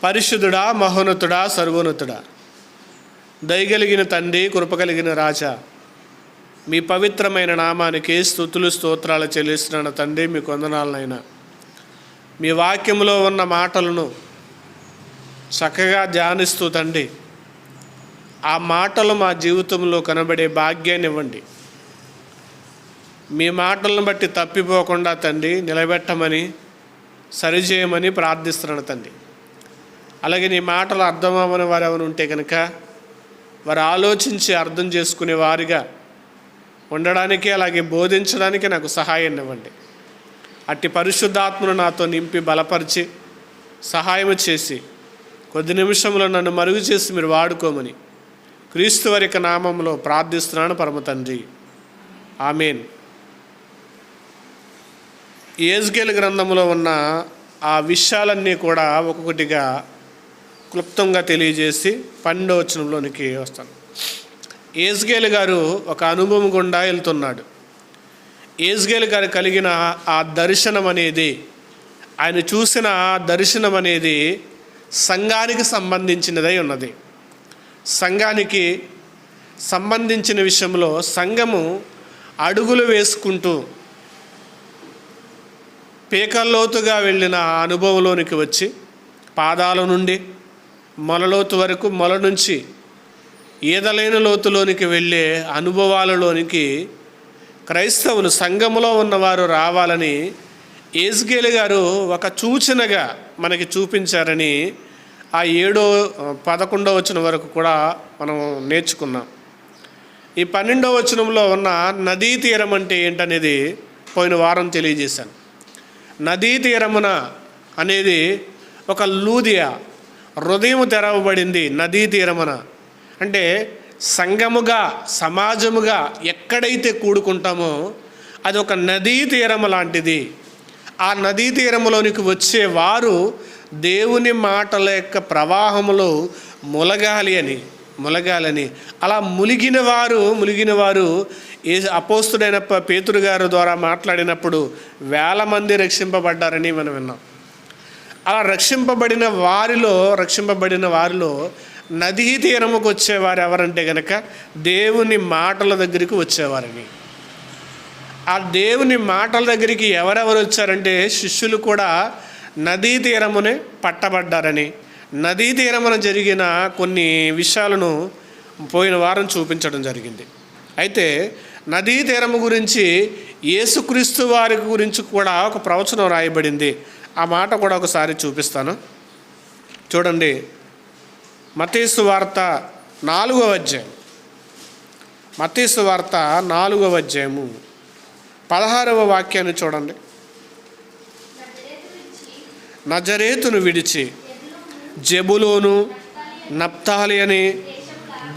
పరిశుద్ధుడా, మహోన్నతుడా, సర్వోన్నతుడా, దయగలిగిన తండ్రి, కృపగలిగిన రాజా, మీ పవిత్రమైన నామానికి స్తుతులు స్తోత్రాలు చెల్లిస్తున్నాను తండ్రి. మీకు వందనాలనైనా. మీ వాక్యంలో ఉన్న మాటలను చక్కగా ధ్యానిస్తూ తండ్రి, ఆ మాటలు మా జీవితంలో కనబడే భాగ్యాన్ని ఇవ్వండి. మీ మాటలను బట్టి తప్పిపోకుండా తండ్రి నిలబెట్టమని, సరిచేయమని ప్రార్థిస్తున్నాను తండ్రి. అలాగే నీ మాటలు అర్థమవని వారు ఎవరు ఉంటే కనుక వారు ఆలోచించి అర్థం చేసుకునే వారిగా ఉండడానికి, అలాగే బోధించడానికి నాకు సహాయం ఇవ్వండి. అట్టి పరిశుద్ధాత్మను నాతో నింపి బలపరిచి సహాయం చేసి కొద్ది నిమిషంలో నన్ను మరుగు చేసి మీరు వాడుకోమని క్రీస్తు వారి యొక్క నామంలో ప్రార్థిస్తున్నాను పరమ తండ్రి, ఆమేన్. యెహెజ్కేలు గ్రంథంలో ఉన్న ఆ విషయాలన్నీ కూడా ఒక్కొక్కటిగా క్లుప్తంగా తెలియజేసి 12వ వచనంలోనికి వస్తాను. యెహెజ్కేలు గారు ఒక అనుభవం గుండా వెళ్తున్నాడు. యెహెజ్కేలు గారు కలిగిన ఆ దర్శనం అనేది, ఆయన చూసిన దర్శనం అనేది సంఘానికి సంబంధించినదై ఉన్నది. సంఘానికి సంబంధించిన విషయంలో సంఘము అడుగులు వేసుకుంటూ పేకల్లోతుగా వెళ్ళిన అనుభవంలోనికి వచ్చి పాదాల నుండి మొలలోతు వరకు, మొల నుంచి ఈదలేని లోతులోనికి వెళ్ళే అనుభవాలలోనికి క్రైస్తవులు, సంఘములో ఉన్నవారు రావాలని యెహెజ్కేలు గారు ఒక సూచనగా మనకి చూపించారని ఆ 11వ వచనం వరకు కూడా మనం నేర్చుకున్నాం. ఈ 12వ వచనంలో ఉన్న నదీ తీరం అంటే ఏంటనేది పోయిన వారం తెలియజేశాను. నదీ తీరమున అనేది ఒక లూదియా, హృదయం తెరవబడింది. నదీ తీరమున అంటే సంఘముగా, సమాజముగా ఎక్కడైతే కూడుకుంటామో అది ఒక నదీ తీరము లాంటిది. ఆ నదీ తీరములోనికి వచ్చేవారు దేవుని మాటల యొక్క ప్రవాహములో ములగాలని అలా ములిగిన వారు అపోస్తుడైన పేతురు గారు ద్వారా మాట్లాడినప్పుడు 1000 మంది రక్షింపబడ్డారని మనం విన్నాం. అలా రక్షింపబడిన వారిలో నదీ తీరముకు వచ్చేవారు ఎవరంటే కనుక దేవుని మాటల దగ్గరికి వచ్చేవారని. ఆ దేవుని మాటల దగ్గరికి ఎవరెవరు వచ్చారంటే శిష్యులు కూడా నదీ తీరమునే పట్టబడ్డారని, నదీ తీరమున జరిగిన కొన్ని విషయాలను పోయిన వారం చూపించడం జరిగింది. అయితే నదీ తీరము గురించి, యేసుక్రీస్తు వారి గురించి కూడా ఒక ప్రవచనం రాయబడింది. ఆ మాట కూడా ఒకసారి చూపిస్తాను చూడండి. మత్తయి సువార్త 4వ అధ్యాయం, మత్తయి సువార్త 4వ అధ్యాయము 16వ వాక్యాన్ని చూడండి. నజరేతును విడిచి జెబులూను, నప్తాలి అనే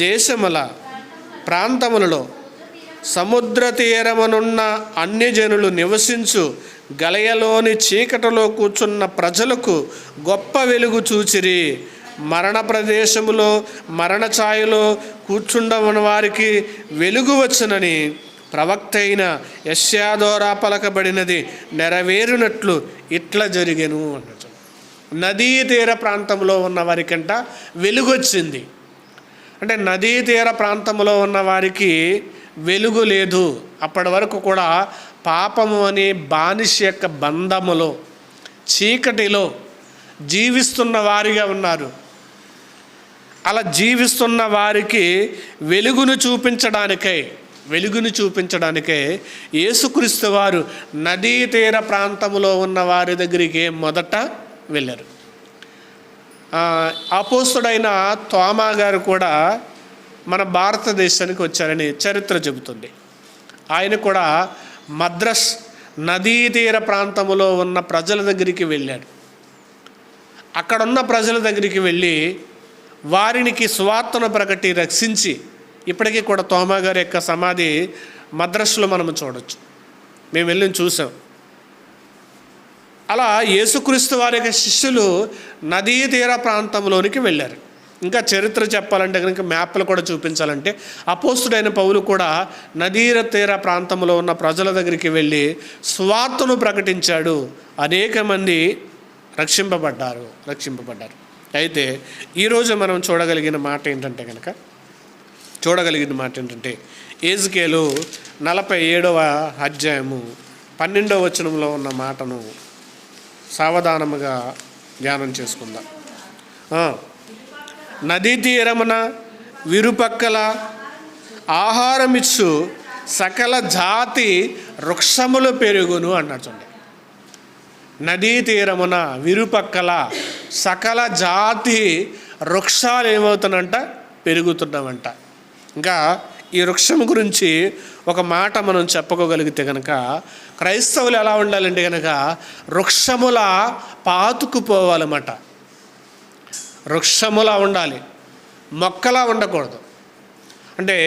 దేశముల ప్రాంతములలో సముద్ర తీరమునున్న అన్యజనులు నివసించు గలయలోని చీకటిలో కూర్చున్న ప్రజలకు గొప్ప వెలుగు చూచిరి. మరణ ప్రదేశములో, మరణ ఛాయలో కూర్చుండవని వారికి వెలుగు వచ్చునని ప్రవక్త అయిన యెషయా ద్వారా పలకబడినది నెరవేరునట్లు ఇట్లా జరిగెను అన్నట్టు. నదీ తీర ప్రాంతంలో ఉన్న వారికంట వెలుగొచ్చింది. అంటే నదీ తీర ప్రాంతంలో ఉన్న వారికి వెలుగు లేదు. అప్పటి వరకు కూడా పాపము అనే బానిస యొక్క బంధములో, చీకటిలో జీవిస్తున్న వారిగా ఉన్నారు. అలా జీవిస్తున్న వారికి వెలుగును చూపించడానికై యేసుక్రీస్తు వారు నదీ తీర ప్రాంతంలో ఉన్న వారి దగ్గరికి మొదట వెళ్ళారు. అపోస్తుడైన తోమా గారు కూడా మన భారతదేశానికి వచ్చారని చరిత్ర చెబుతుంది. ఆయన కూడా మద్రస్ నదీ తీర ప్రాంతంలో ఉన్న ప్రజల దగ్గరికి వెళ్ళాడు. అక్కడున్న ప్రజల దగ్గరికి వెళ్ళి వారికి సువార్తను ప్రకటి రక్షించి, ఇప్పటికీ కూడా తోమా గారి యొక్క సమాధి మద్రస్లో మనం చూడవచ్చు. మేము వెళ్ళి చూసాం. అలా యేసుక్రీస్తు వారి యొక్క శిష్యులు నదీ తీర ప్రాంతంలోనికి వెళ్ళారు. ఇంకా చరిత్ర చెప్పాలంటే కనుక మ్యాప్లు కూడా చూపించాలంటే అపోస్తుడైన పౌలు కూడా నదీ తీర ప్రాంతంలో ఉన్న ప్రజల దగ్గరికి వెళ్ళి సువార్తను ప్రకటించాడు. అనేక మంది రక్షింపబడ్డారు. అయితే ఈరోజు మనం చూడగలిగిన మాట ఏంటంటే యెహెజ్కేలు 47వ అధ్యాయము 12వ వచనంలో ఉన్న మాటను సావధానముగా ధ్యానం చేసుకుందాం. నదీ తీరమున విరుపక్కల ఆహారమిచ్చు సకల జాతి వృక్షములు పెరుగును అన్నాడు. చూడండి, నదీ తీరమున విరుపక్కల సకల జాతి వృక్షాలు ఏమవుతానంట, పెరుగుతున్నామంట. ఇంకా ఈ వృక్షం గురించి ఒక మాట మనం చెప్పుకోగలిగితే కనుక క్రైస్తవులు ఎలా ఉండాలంటే కనుక వృక్షముల పాతుకుపోవాలన్నమాట. వృక్షములా ఉండాలి, మొక్కలా ఉండకూడదు. అంటే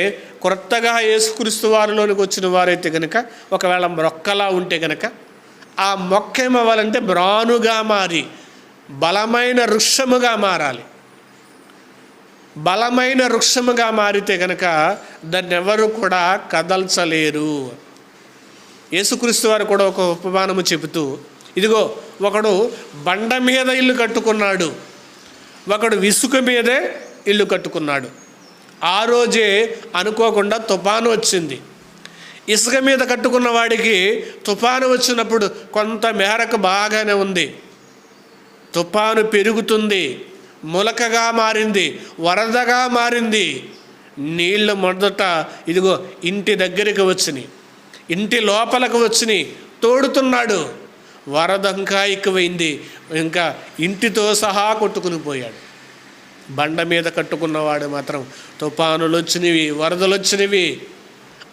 కొత్తగా యేసుక్రీస్తు వారిలోనికి వచ్చిన వారైతే కనుక ఒకవేళ మొక్కలా ఉంటే కనుక ఆ మొక్క ఏమవ్వాలంటే బ్రానుగా మారి బలమైన వృక్షముగా మారాలి. బలమైన వృక్షముగా మారితే కనుక దాన్ని ఎవరు కూడా కదల్చలేరు. యేసుక్రీస్తు వారు కూడా ఒక ఉపమానము చెబుతూ, ఇదిగో ఒకడు బండ మీద ఇల్లు కట్టుకున్నాడు, ఒకడు ఇసుక మీదే ఇల్లు కట్టుకున్నాడు. ఆ రోజే అనుకోకుండా తుఫాను వచ్చింది. ఇసుక మీద కట్టుకున్న వాడికి తుఫాను వచ్చినప్పుడు కొంత మేరకు బాగానే ఉంది. తుఫాను పెరుగుతుంది, ములకగా మారింది, వరదగా మారింది. నీళ్ళు మొదట ఇదిగో ఇంటి దగ్గరికి వచ్చినాయి, ఇంటి లోపలకు వచ్చినాయి, తోడుతున్నాడు. వరద ఇంకా ఎక్కువైంది, ఇంకా ఇంటితో సహా కొట్టుకుని పోయాడు. బండ మీద కట్టుకున్నవాడు మాత్రం తుఫానులు వచ్చినవి, వరదలు వచ్చినవి.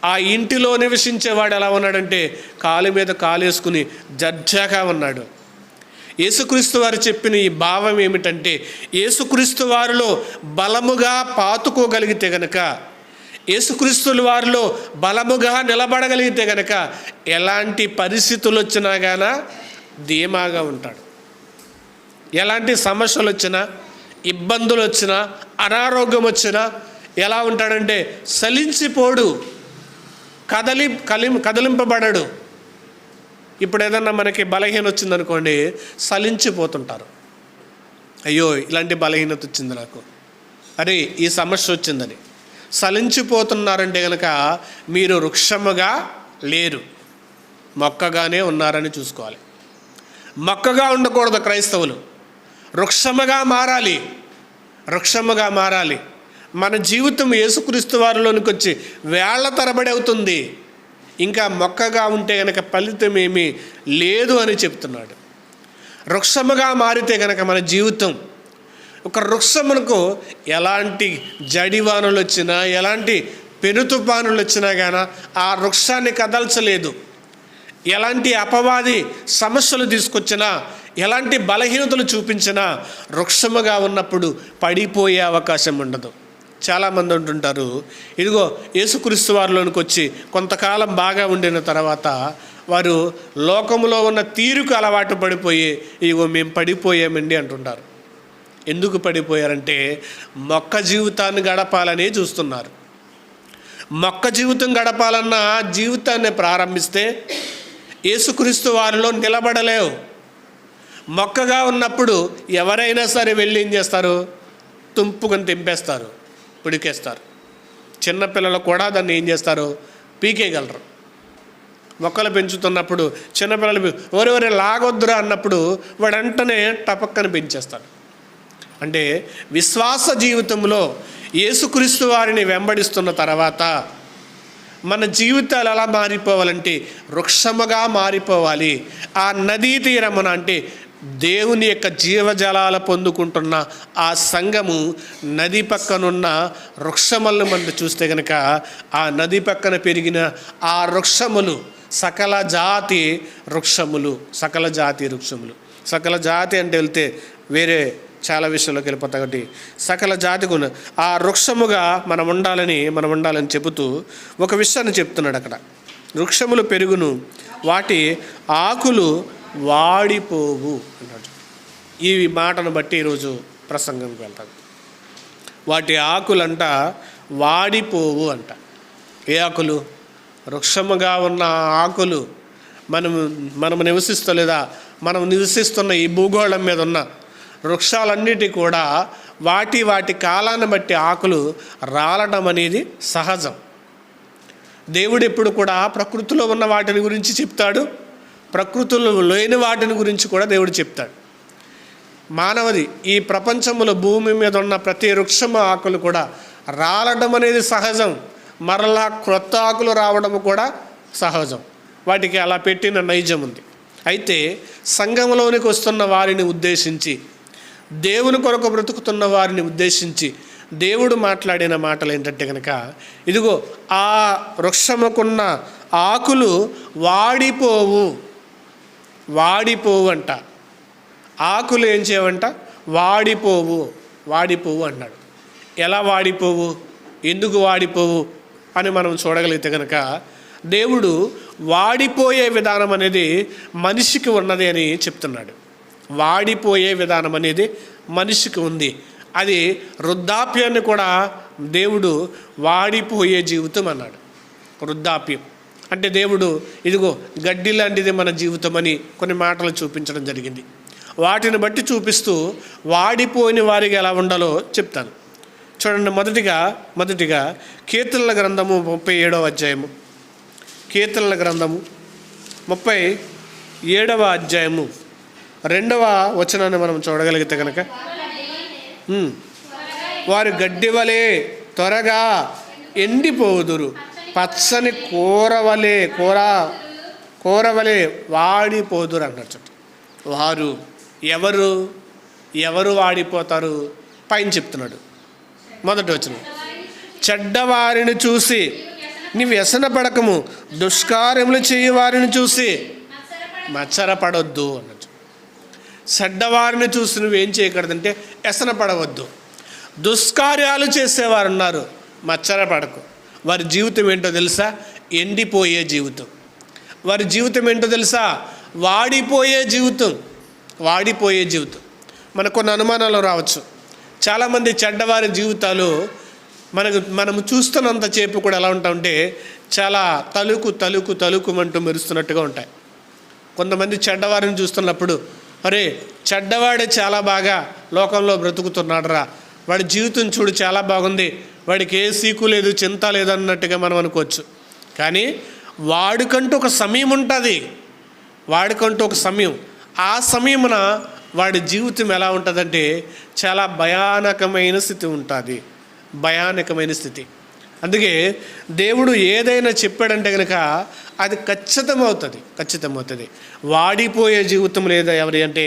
ఆ ఇంటిలో నివసించేవాడు ఎలా ఉన్నాడంటే కాలు మీద కాలేసుకుని జడ్జాగా ఉన్నాడు. యేసుక్రీస్తు వారు చెప్పిన ఈ భావం ఏమిటంటే యేసుక్రీస్తు వారిలో బలముగా పాతుకోగలిగితే గనక, యేసుక్రీస్తుల వారిలో బలముగా నిలబడగలిగితే గనక ఎలాంటి పరిస్థితులు వచ్చినా గాన ధీమాగా ఉంటాడు. ఎలాంటి సమస్యలు వచ్చినా, ఇబ్బందులు వచ్చినా, అనారోగ్యం వచ్చినా ఎలా ఉంటాడంటే సలించిపోడు, కదిలింపబడడు. ఇప్పుడు ఏదన్నా మనకి బలహీన వచ్చిందనుకోండి, సలించిపోతుంటారు. అయ్యో ఇలాంటి బలహీనత వచ్చింది నాకు, అరే ఈ సమస్య వచ్చిందని సలించిపోతున్నారంటే కనుక మీరు వృక్షముగా లేరు, మొక్కగానే ఉన్నారని చూసుకోవాలి. మొక్కగా ఉండకూడదు క్రైస్తవులు, వృక్షముగా మారాలి. వృక్షముగా మారాలి. మన జీవితం యేసుక్రీస్తు వారిలోనికి వచ్చి వేళ్ల తరబడి అవుతుంది. ఇంకా మొక్కగా ఉంటే కనుక ఫలితం ఏమీ లేదు అని చెప్తున్నాడు. వృక్షముగా మారితే కనుక మన జీవితం, ఒక వృక్షమునకు ఎలాంటి జడివానులు వచ్చినా, ఎలాంటి పెనుతుపానులు వచ్చినా కానీ ఆ వృక్షాన్ని కదల్చలేదు. ఎలాంటి అపవాది సమస్యలు తీసుకొచ్చినా, ఎలాంటి బలహీనతలు చూపించినా వృక్షముగా ఉన్నప్పుడు పడిపోయే అవకాశం ఉండదు. చాలామంది అంటుంటారు, ఇదిగో యేసుక్రీస్తు వారిలోనికి వచ్చి కొంతకాలం బాగా ఉండిన తర్వాత వారు లోకములో ఉన్న తీరుకు అలవాటు పడిపోయి ఇదిగో మేము పడిపోయామండి అంటుంటారు. ఎందుకు పడిపోయారంటే మొక్క జీవితాన్ని గడపాలని చూస్తున్నారు. మొక్క జీవితం గడపాలన్న జీవితాన్ని ప్రారంభిస్తే యేసుక్రీస్తు వారిలో నిలబడలేవు. మొక్కగా ఉన్నప్పుడు ఎవరైనా సరే వెళ్ళి ఏం చేస్తారు, తుంపుకొని తెంపేస్తారు, పిడికేస్తారు. చిన్నపిల్లలు కూడా దాన్ని ఏం చేస్తారు, పీకేయగలరు. మొక్కలు పెంచుతున్నప్పుడు చిన్నపిల్లలు ఎవరెవరే లాగొద్దురా అన్నప్పుడు వాడు వెంటనే టపక్కని పెంచేస్తాడు. అంటే విశ్వాస జీవితంలో యేసుక్రీస్తు వారిని వెంబడిస్తున్న తర్వాత మన జీవితాలు ఎలా మారిపోవాలంటే వృక్షముగా మారిపోవాలి. ఆ నదీ తీరమున అంటే దేవుని యొక్క జీవజలాలు పొందుకుంటున్న ఆ సంఘము నది పక్కనున్న వృక్షములను మనం చూస్తే కనుక ఆ నది పక్కన పెరిగిన ఆ వృక్షములు సకల జాతి వృక్షములు. సకల జాతి వృక్షములు, సకల జాతి అంటే వెళ్తే వేరే చాలా విషయంలోకి వెళ్ళిపోతాయి. కాబట్టి సకల జాతికి ఆ వృక్షముగా మనం ఉండాలని చెబుతూ ఒక విషయాన్ని చెప్తున్నాడు అక్కడ. వృక్షములు పెరుగును, వాటి ఆకులు వాడిపోవు అన్నాడు. ఈ మాటను బట్టి ఈరోజు ప్రసంగంకి వెళ్తాను. వాటి ఆకులంట వాడిపోవు అంట. ఏ ఆకులు? వృక్షముగా ఉన్న ఆకులు. మనము నివసిస్తలేదా, మనం నివసిస్తున్న ఈ భూగోళం మీద ఉన్న వృక్షాలన్నిటి కూడా వాటి కాలాన్ని బట్టి ఆకులు రాలడం అనేది సహజం. దేవుడు ఎప్పుడు కూడా ప్రకృతిలో ఉన్న వాటిని గురించి చెప్తాడు, ప్రకృతిలో లేని వాటిని గురించి కూడా దేవుడు చెప్తాడు. మానవది ఈ ప్రపంచంలో భూమి మీద ఉన్న ప్రతి వృక్షం ఆకులు కూడా రాలడం అనేది సహజం, మరలా క్రొత్త ఆకులు రావడం కూడా సహజం. వాటికి అలా పెట్టిన నైజం ఉంది. అయితే సంఘంలోనికి వస్తున్న వారిని ఉద్దేశించి, దేవుని కొరకు బ్రతుకుతున్న వారిని ఉద్దేశించి దేవుడు మాట్లాడిన మాటలు ఏంటంటే కనుక, ఇదిగో ఆ వృక్షముకున్న ఆకులు వాడిపోవు అంట. ఆకులు ఏం చేయవంట? వాడిపోవు అన్నాడు. ఎలా వాడిపోవు, ఎందుకు వాడిపోవు అని మనం చూడగలిగితే కనుక, దేవుడు వాడిపోయే విధానం అనేది మనిషికి ఉన్నది అని చెప్తున్నాడు. వాడిపోయే విధానం అనేది మనిషికి ఉంది. అది వృద్ధాప్యాన్ని కూడా దేవుడు వాడిపోయే జీవితం అన్నాడు. వృద్ధాప్యం అంటే దేవుడు ఇదిగో గడ్డి లాంటిది మన జీవితం అని కొన్ని మాటలు చూపించడం జరిగింది. వాటిని బట్టి చూపిస్తూ వాడిపోయిన వారికి ఎలా ఉండాలో చెప్తాను. చూడండి, మొదటిగా కీర్తనల గ్రంథము 37వ అధ్యాయము. కీర్తనల గ్రంథము 37వ అధ్యాయము 2వ వచనాన్ని మనం చూడగలిగితే కనుక, వారు గడ్డి వలె త్వరగా ఎండిపోదురు, పచ్చని కూరవలే వాడిపోదురు అన్నట్టు. వారు ఎవరు వాడిపోతారు? పైన చెప్తున్నాడు. మొదటి వచనం, చెడ్డవారిని చూసి నీవు వ్యసనపడకము, దుష్కార్యములు చేయు వారిని చూసి మత్సరపడొద్దు అన్నట్టు. చెడ్డవారిని చూసి నువ్వేం చేయకూడదంటే వ్యసనపడవద్దు. దుష్కార్యాలు చేసేవారు ఉన్నారు, మత్సరపడకు. వారి జీవితం ఏంటో తెలుసా? ఎండిపోయే జీవితం. వారి జీవితం ఏంటో తెలుసా? వాడిపోయే జీవితం. మనకు కొన్ని అనుమానాలు రావచ్చు. చాలామంది చెడ్డవారి జీవితాలు మనము చూస్తున్నంత చేపు కూడా ఎలా ఉంటాయంటే చాలా తలుకుమంటూ మెరుస్తున్నట్టుగా ఉంటాయి. కొంతమంది చెడ్డవారిని చూస్తున్నప్పుడు, అరే చెడ్డవాడే చాలా బాగా లోకంలో బ్రతుకుతున్నాడురా, వాడి జీవితం చూడు చాలా బాగుంది, వాడికి ఏ సీకు లేదు, చింత లేదు అన్నట్టుగా మనం అనుకోవచ్చు. కానీ వాడికంటూ ఒక సమయం ఉంటుంది. ఆ సమయమున వాడి జీవితం ఎలా ఉంటుందంటే చాలా భయానకమైన స్థితి. అందుకే దేవుడు ఏదైనా చెప్పాడంటే కనుక అది ఖచ్చితమవుతుంది. వాడిపోయే జీవితం లేదా ఎవరి అంటే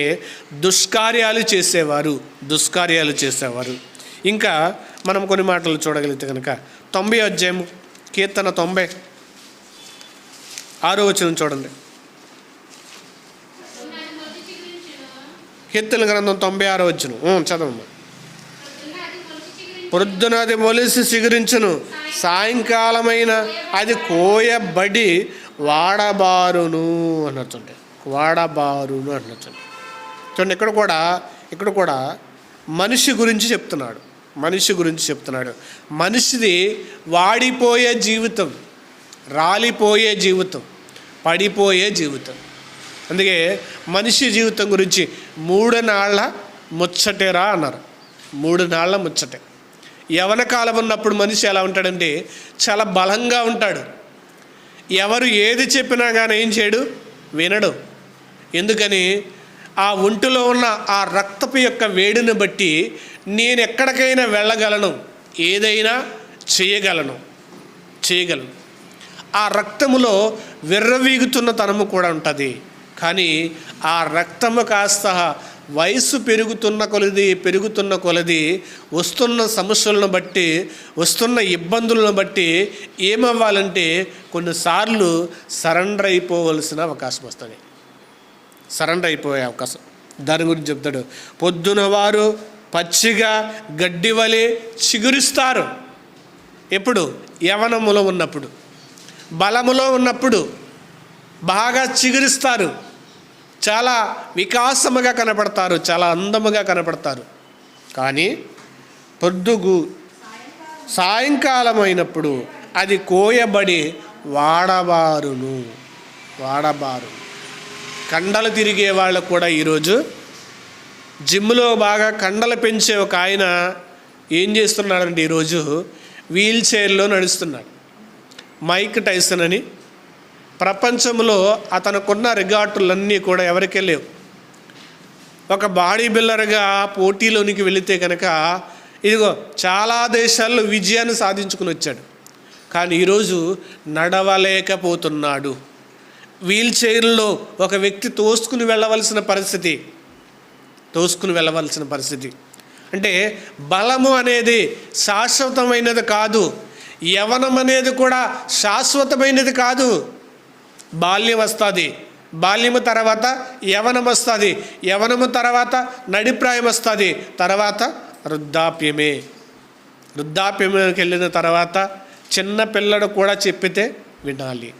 దుష్కార్యాలు చేసేవారు. ఇంకా మనం కొన్ని మాటలు చూడగలిగితే కనుక 90వ అధ్యాయము కీర్తన 96వ వచనం చూడండి. కీర్తన గ్రంథం 96వ వచనం చదవమ్మా. పొద్దున అది మొలిసి చిగురించును, సాయంకాలమైన అది కోయబడి వాడబారును అన్నట్టుండే. చూడండి, ఇక్కడ కూడా మనిషి గురించి చెప్తున్నాడు. మనిషిది వాడిపోయే జీవితం, రాలిపోయే జీవితం, పడిపోయే జీవితం. అందుకే మనిషి జీవితం గురించి 3 నాళ్ళ ముచ్చటేరా అన్నారు. 3 నాళ్ళ ముచ్చటే. యవన కాలం ఉన్నప్పుడు మనిషి ఎలా ఉంటాడంటే చాలా బలంగా ఉంటాడు. ఎవరు ఏది చెప్పినా కానీ ఏం చేయడు, వినడు. ఎందుకని? ఆ ఒంటిలో ఉన్న ఆ రక్తపు యొక్క వేడిని బట్టి నేను ఎక్కడికైనా వెళ్ళగలను, ఏదైనా చేయగలను. ఆ రక్తములో విర్రవీగుతున్న తనము కూడా ఉంటుంది. కానీ ఆ రక్తము కాస్త వయసు పెరుగుతున్న కొలది వస్తున్న సమస్యలను బట్టి, వస్తున్న ఇబ్బందులను బట్టి ఏమవ్వాలంటే కొన్నిసార్లు సరెండర్ అయిపోవలసిన అవకాశం వస్తుంది. దాని గురించి చెప్తాడు. పొద్దున వారు పచ్చిగా గడ్డి వలె చిగురిస్తారు. ఎప్పుడు? యవనములో ఉన్నప్పుడు, బలములో ఉన్నప్పుడు బాగా చిగురిస్తారు. చాలా వికాసముగా కనపడతారు, చాలా అందముగా కనపడతారు. కానీ సాయంకాలం అయినప్పుడు అది కోయబడి వాడబారు. కండలు తిరిగే వాళ్ళు కూడా ఈరోజు జిమ్లో బాగా కండలు పెంచే ఒక ఆయన ఏం చేస్తున్నాడంటే ఈరోజు వీల్ చైర్లో నడుస్తున్నాడు. మైక్ టైసన్ అని. ప్రపంచంలో అతనుకున్న రికార్డులన్నీ కూడా ఎవరికే లేవు. ఒక బాడీ బిల్డర్గా పోటీలోనికి వెళితే కనుక ఇదిగో చాలా దేశాల్లో విజయాన్ని సాధించుకుని వచ్చాడు. కానీ ఈరోజు నడవలేకపోతున్నాడు. వీల్ చైర్లో ఒక వ్యక్తి తోసుకుని వెళ్ళవలసిన పరిస్థితి. అంటే బలము అనేది శాశ్వతమైనది కాదు. యవ్వనం అనేది కూడా శాశ్వతమైనది కాదు. బాల్యం వస్తుంది, బాల్యము తర్వాత యవ్వనం వస్తుంది, యవ్వనము తర్వాత నడిప్రాయం వస్తుంది, తర్వాత వృద్ధాప్యంకి వెళ్ళిన తర్వాత చిన్న పిల్లడు కూడా చెప్పితే వినాలి.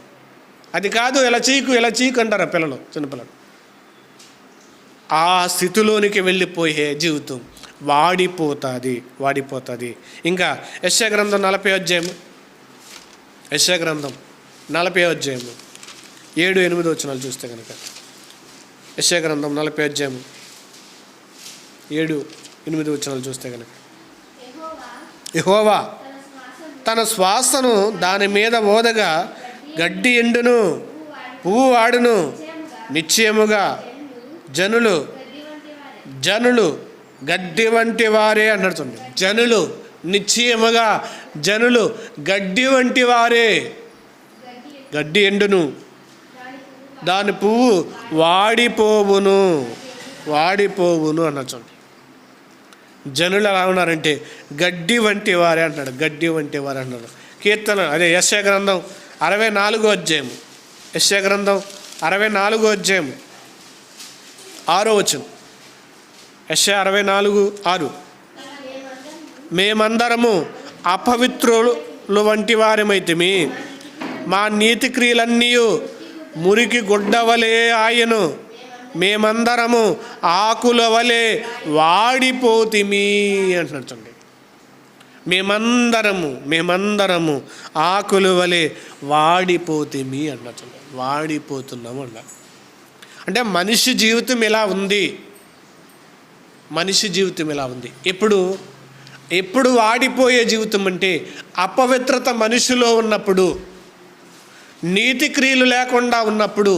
అది కాదు ఇలా చీకు అంటారు పిల్లలు, చిన్నపిల్లలు. ఆ స్థితిలోనికి వెళ్ళిపోయే జీవితం వాడిపోతుంది. ఇంకా యెషయా గ్రంథం 40వ అధ్యాయం, 7-8 వచనాలు చూస్తే కనుక, యెషయా గ్రంథం 40వ అధ్యాయం 7-8 వచనాలు చూస్తే కనుక, యెహోవా తన శ్వాసను దాని మీద ఓదగా గడ్డి ఎండును, పువ్వు వాడును. నిశ్చయముగా జనులు గడ్డి వంటి వారే అన్నట్టుంది. నిశ్చయముగా జనులు గడ్డి వంటి వారే. గడ్డి ఎండును, దాని పువ్వు వాడిపోవును అన్నట్టు. జనులు ఎలా ఉన్నారంటే గడ్డి వంటి వారే అంటున్నాడు. కీర్తన అదే యెషయా గ్రంథం 64వ అధ్యాయం, 6వ వచనం. యెషయా 64:6. మేమందరము అపవిత్రులు వంటి వారమైతిమి, మా నీతి క్రియలన్నీ మురికి గుడ్డవలే ఆయను, మేమందరము ఆకుల వలె వాడిపోతిమి అంటున్నట్టండి. మేమందరము ఆకుల వలె వాడిపోతిమి అన్నట్టు. వాడిపోతున్నాము అన్నారు. అంటే మనిషి జీవితం ఇలా ఉంది. ఎప్పుడు వాడిపోయే జీవితం అంటే అపవిత్రత మనిషిలో ఉన్నప్పుడు, నీతి క్రియలు లేకుండా ఉన్నప్పుడు,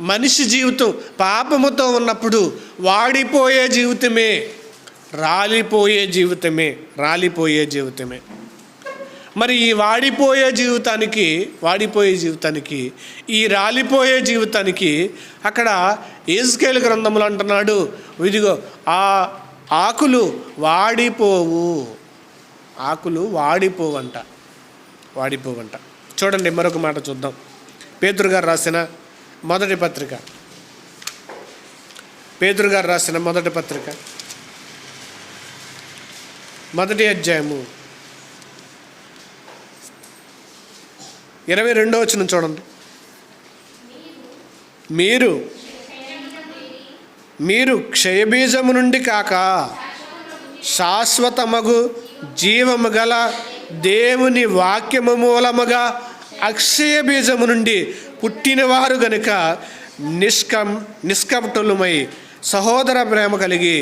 మనిషి జీవితం పాపముతో ఉన్నప్పుడు వాడిపోయే జీవితమే, రాలిపోయే జీవితమే. మరి ఈ వాడిపోయే జీవితానికి, ఈ రాలిపోయే జీవితానికి అక్కడ యెహెజ్కేలు గ్రంథంలో అంటున్నాడు, ఇదిగో ఆ ఆకులు వాడిపోవంట. చూడండి, మరొక మాట చూద్దాం. పేతురు గారు రాసిన మొదటి పత్రిక, మొదటి అధ్యాయము 22వ వచనం చూడండి. మీరు క్షయబీజము నుండి కాక శాశ్వతమగు జీవము గల దేవుని వాక్యము మూలముగా అక్షయ బీజము నుండి పుట్టినవారు గనుక నిష్కపటులమై సహోదర ప్రేమ కలిగి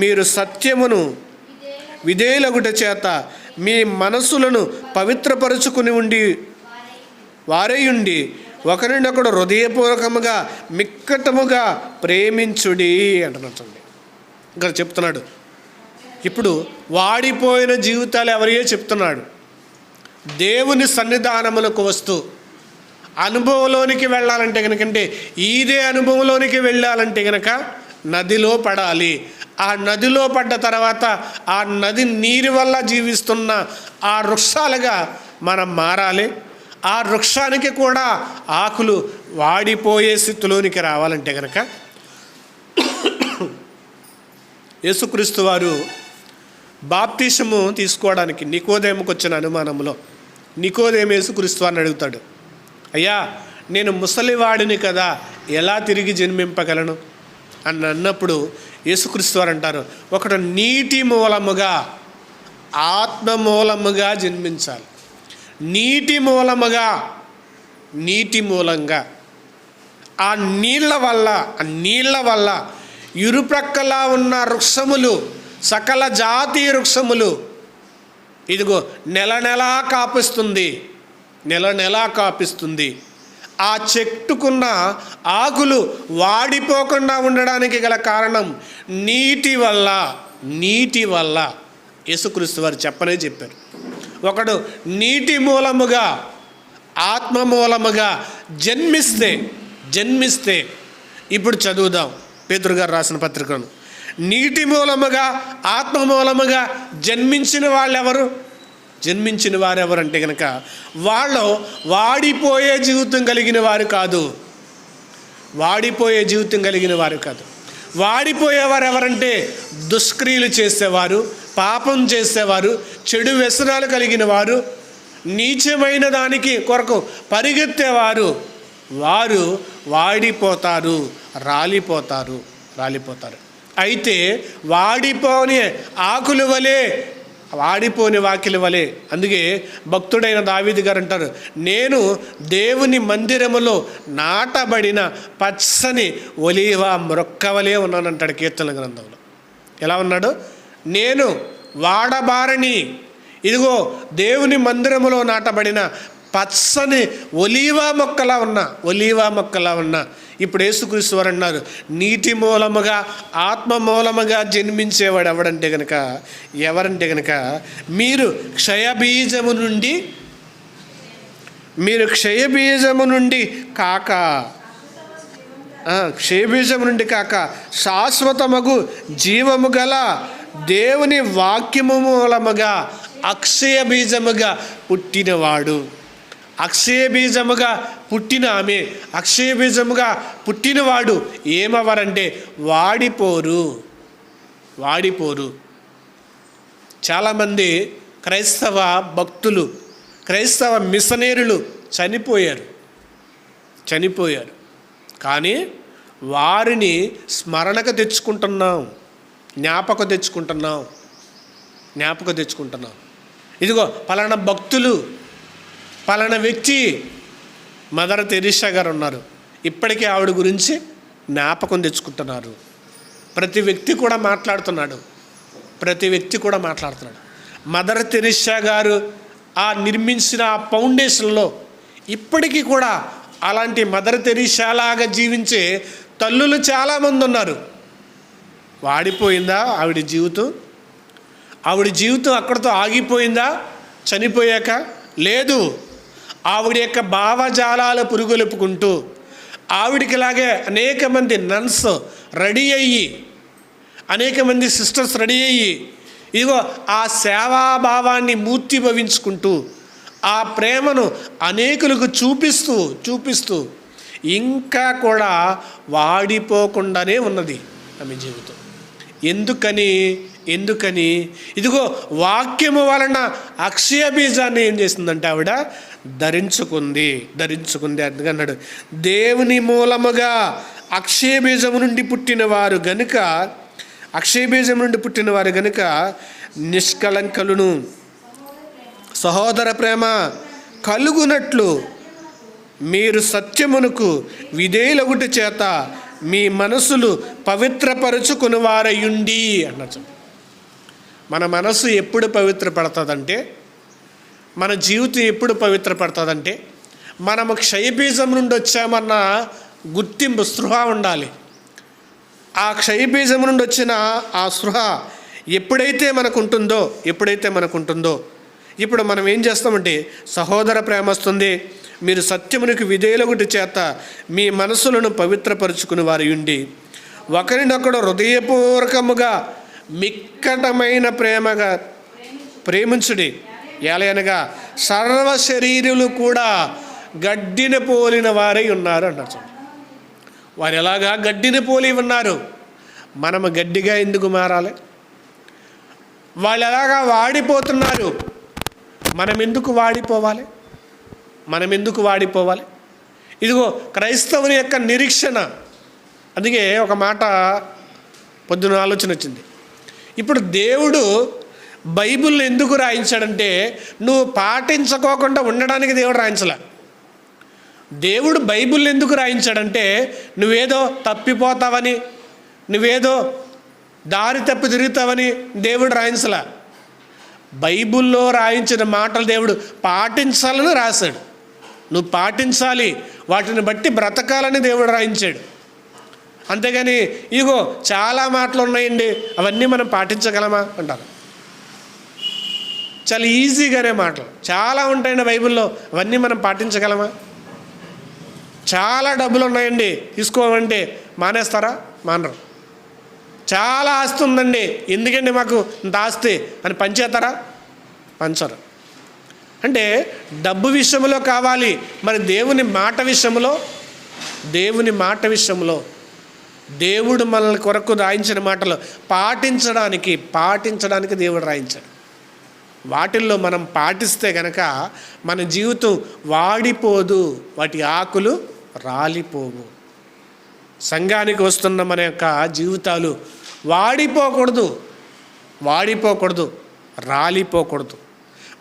మీరు సత్యమును విధేయులగుట చేత మీ మనసులను పవిత్రపరుచుకుని వారేయుండి ఒకరినొకడు హృదయపూర్వకముగా మిక్కటముగా ప్రేమించుడి అంటున్నట్టండి. ఇక్కడ చెప్తున్నాడు. ఇప్పుడు వాడిపోయిన జీవితాలు ఎవరియో చెప్తున్నాడు. దేవుని సన్నిధానములకు వస్తూ అనుభవంలోనికి వెళ్ళాలంటే కనుకంటే, ఇదే అనుభవంలోనికి వెళ్ళాలంటే కనుక నదిలో పడాలి. ఆ నదిలో పడ్డ తర్వాత ఆ నది నీరు వల్ల జీవిస్తున్న ఆ వృక్షాలుగా మనం మారాలి. ఆ వృక్షానికి కూడా ఆకులు వాడిపోయే స్థితిలోనికి రావాలంటే కనుక యేసుక్రీస్తు వారు బాప్తిసము తీసుకోవడానికి నికోదేముకు వచ్చిన అనుమానంలో నికోదేము యేసుక్రీస్తు వారిని అడుగుతాడు, అయ్యా నేను ముసలివాడిని కదా, ఎలా తిరిగి జన్మింపగలను అని అన్నప్పుడు యేసుక్రీస్తు వారు అంటారు, ఒకడు నీటి మూలముగా ఆత్మ మూలముగా జన్మించాలి. నీటి మూలంగా ఆ నీళ్ళ వల్ల ఇరుప్రక్కలా ఉన్న వృక్షములు, సకల జాతి వృక్షములు ఇదిగో నెల నెలా కాపిస్తుంది, నెల నెలా కాపిస్తుంది. ఆ చెట్టుకున్న ఆకులు వాడిపోకుండా ఉండడానికి గల కారణం నీటి వల్ల యేసుక్రీస్తు వారు చెప్పారు. ఒకడు నీటి మూలముగా, ఆత్మ మూలముగా జన్మిస్తే ఇప్పుడు చదువుదాం పేతురు గారు రాసిన పత్రికను. నీటి మూలముగా, ఆత్మ మూలముగా జన్మించిన వారెవరంటే కనుక వాళ్ళు వాడిపోయే జీవితం కలిగిన వారు కాదు. వాడిపోయేవారు ఎవరంటే దుష్క్రియలు చేసేవారు, పాపం చేసేవారు, చెడు వ్యసనాలు కలిగిన వారు, నీచమైన దానికి కొరకు పరిగెత్తేవారు. వారు వాడిపోతారు, రాలిపోతారు. అయితే వాడిపోని ఆకుల వలె, వాడిపోని వాకిలి వలె. అందుకే భక్తుడైన దావీదు గారు అంటారు, నేను దేవుని మందిరములో నాటబడిన పచ్చని ఒలీవ మొక్కవలే ఉన్నానంటాడు కీర్తన గ్రంథంలో. ఎలా ఉన్నాడు? నేను వాడబారని, ఇదిగో దేవుని మందిరములో నాటబడిన పచ్చని ఒలీవ మొక్కలా ఉన్నా. ఇప్పుడు యేసుక్రీస్తు వారు అన్నారు, నీటి మూలముగా, ఆత్మ మూలముగా జన్మించేవాడు ఎవరంటే కనుక మీరు క్షయబీజము నుండి కాక శాశ్వతమగు జీవము గల దేవుని వాక్యము మూలముగా అక్షయ బీజముగా పుట్టినవాడు. అక్షయ బీజముగా పుట్టినవాడు ఏమవరంటే వాడిపోరు. చాలామంది క్రైస్తవ భక్తులు, క్రైస్తవ మిషనరీలు చనిపోయారు. కానీ వారిని స్మరణకు తెచ్చుకుంటున్నాం, జ్ఞాపకం తెచ్చుకుంటున్నాం. ఇదిగో పలానా భక్తులు, పలానా వ్యక్తి, మదర్ తెరీసా గారు ఉన్నారు, ఇప్పటికీ ఆవిడ గురించి జ్ఞాపకం తెచ్చుకుంటున్నారు. ప్రతి వ్యక్తి కూడా మాట్లాడుతున్నాడు. మదర్ తెరీసా గారు ఆ నిర్మించిన ఆ ఫౌండేషన్లో ఇప్పటికీ కూడా అలాంటి మదర్ తెరీసాలాగా జీవించే తల్లులు చాలామంది ఉన్నారు. వాడిపోయిందా ఆవిడ జీవితం అక్కడితో ఆగిపోయిందా చనిపోయాక? లేదు. ఆవిడ యొక్క భావజాలాల పురుగొలుపుకుంటూ, ఆవిడికిలాగే అనేక మంది నన్స్ రెడీ అయ్యి, అనేక మంది సిస్టర్స్ రెడీ అయ్యి, ఇదిగో ఆ సేవాభావాన్ని మూర్తిభవించుకుంటూ, ఆ ప్రేమను అనేకులకు చూపిస్తూ ఇంకా కూడా వాడిపోకుండానే ఉన్నది ఆమె జీవితం. ఎందుకని ఇదిగో వాక్యము వలన అక్షయ బీజాన్ని ఏం చేసిందంటే ఆవిడ ధరించుకుంది. అందుకన్నాడు, దేవుని మూలముగా అక్షయ బీజము నుండి పుట్టిన వారు గనుక నిష్కలంకలును సహోదర ప్రేమ కలుగునట్లు మీరు సత్యమునకు విధేయులగుట చేత మీ మనసులు పవిత్రపరచుకుని వారయుండి అన్నారు. మన మనసు ఎప్పుడు పవిత్రపడుతుందంటే, మన జీవితం ఎప్పుడు పవిత్రపడుతుందంటే, మనము క్షయబీజం నుండి వచ్చామన్న గుర్తింపు, స్పృహ ఉండాలి. ఆ క్షయబీజం నుండి వచ్చిన ఆ స్పృహ ఎప్పుడైతే మనకు ఉంటుందో ఇప్పుడు మనం ఏం చేస్తామంటే, సహోదర ప్రేమ వస్తుంది, మీరు సత్యమునికి విధేయులగుట చేత మీ మనసులను పవిత్రపరుచుకుని వారయుండి ఒకరినొకడు హృదయపూర్వకముగా మిక్కటమైన ప్రేమగా ప్రేమించుడి. ఏలయనగా సర్వ శరీరులు కూడా గడ్డిని పోలిన వారై ఉన్నారు అన్నారు. వారు ఎలాగా గడ్డిని పోలి ఉన్నారు, మనము గడ్డిగా ఎందుకు మారాలి? వాళ్ళు ఎలాగా వాడిపోతున్నారు, మనం ఎందుకు వాడిపోవాలి? ఇదిగో క్రైస్తవుని యొక్క నిరీక్షణ. అందుకే ఒక మాట పొద్దున ఆలోచన వచ్చింది. ఇప్పుడు దేవుడు బైబిల్ ఎందుకు రాయించాడంటే, నువ్వు పాటించుకోకుండా ఉండడానికి దేవుడు రాయించలే. దేవుడు బైబిల్ ఎందుకు రాయించాడంటే, నువ్వేదో తప్పిపోతావని, నువ్వేదో దారి తప్పి తిరుగుతావని దేవుడు రాయించలా. బైబిల్లో రాయించిన మాటలు దేవుడు పాటించాలని రాశాడు. నువ్వు పాటించాలి, వాటిని బట్టి బ్రతకాలని దేవుడు రాయించాడు. అంతేగాని ఇగో చాలా మాటలు ఉన్నాయండి, అవన్నీ మనం పాటించగలమా అంటారు. చాలా ఈజీగానే మాటలు చాలా ఉంటాయండి బైబిల్లో, అవన్నీ మనం పాటించగలమా? చాలా డబ్బులు ఉన్నాయండి, తీసుకోమంటే మానేస్తారా? మానరు. చాలా ఆస్తి ఉందండి, ఎందుకండి మాకు ఇంత ఆస్తి అని పంచేస్తారా? పంచరు. అంటే డబ్బు విషయంలో కావాలి, మరి దేవుని మాట విషయంలో దేవుడు మనల్ని కొరకు రాయించిన మాటలు పాటించడానికి దేవుడు రాయించాడు. వాటిల్లో మనం పాటిస్తే కనుక మన జీవితం వాడిపోదు, వాటి ఆకులు రాలిపోవు. సంఘానికి వస్తున్న మన యొక్క జీవితాలు వాడిపోకూడదు, రాలిపోకూడదు.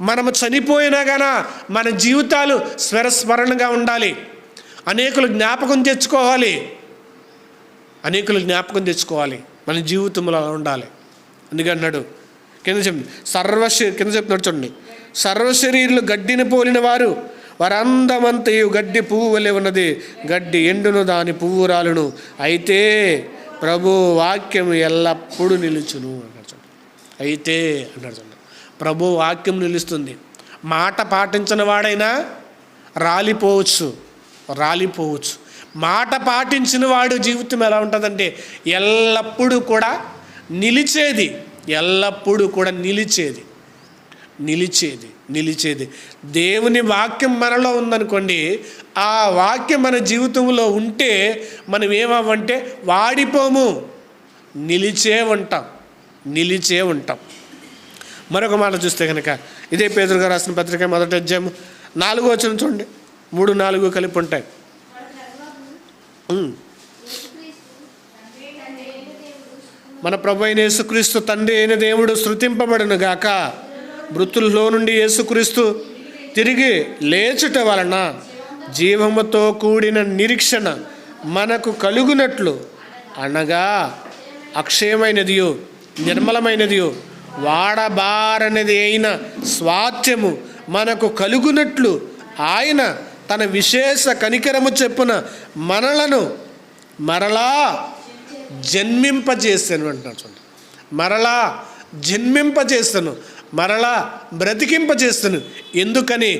మనము చనిపోయినా గాన మన జీవితాలు స్మరణగా ఉండాలి. అనేకులు జ్ఞాపకం తెచ్చుకోవాలి, మన జీవితంలో ఉండాలి. అందుకన్నాడు కింద చెప్తున్నాడు చూడండి, సర్వశరీరులు గడ్డిని పోలిన వారు, వారందమంతయు గడ్డి పువ్వు వలె ఉన్నది, గడ్డి ఎండును దాని పువ్వు రాలును, అయితే ప్రభు వాక్యం ఎల్లప్పుడూ నిలుచును అన్నాడు చూడండి. అయితే అన్నాడు చూడండి, ప్రభు వాక్యం నిలుస్తుంది. మాట పాటించిన వాడైనా రాలిపోవచ్చు. మాట పాటించిన వాడు జీవితం ఎలా ఉంటుందంటే ఎల్లప్పుడూ కూడా నిలిచేది. దేవుని వాక్యం మనలో ఉందనుకోండి, ఆ వాక్యం మన జీవితంలో ఉంటే మనం ఏమవ్వంటే వాడిపోము, నిలిచే ఉంటాం. మరొక మాట చూస్తే కనుక ఇదే పేతురు గారు రాసిన పత్రిక 1వ అధ్యాయం 4వ వచనం చూడండి. 3, 4 కలిపి ఉంటాయి. మన ప్రభు అయిన యేసుక్రీస్తు తండ్రి అయిన దేవుడు స్తుతింపబడును గాక. మృతుల్లో నుండి యేసుక్రీస్తు తిరిగి లేచుట వలన జీవముతో కూడిన నిరీక్షణ మనకు కలుగునట్లు, అనగా అక్షయమైనదియో నిర్మలమైనదియో వాడబారనిది అయిన స్వాస్థ్యము మనకు కలుగునట్లు ఆయన తన విశేష కనికరము చెప్పున మనలను మరలా జన్మింపజేస్తాను అంటున్నాడు చూడండి. మరలా బ్రతికింపజేస్తాను. ఎందుకని?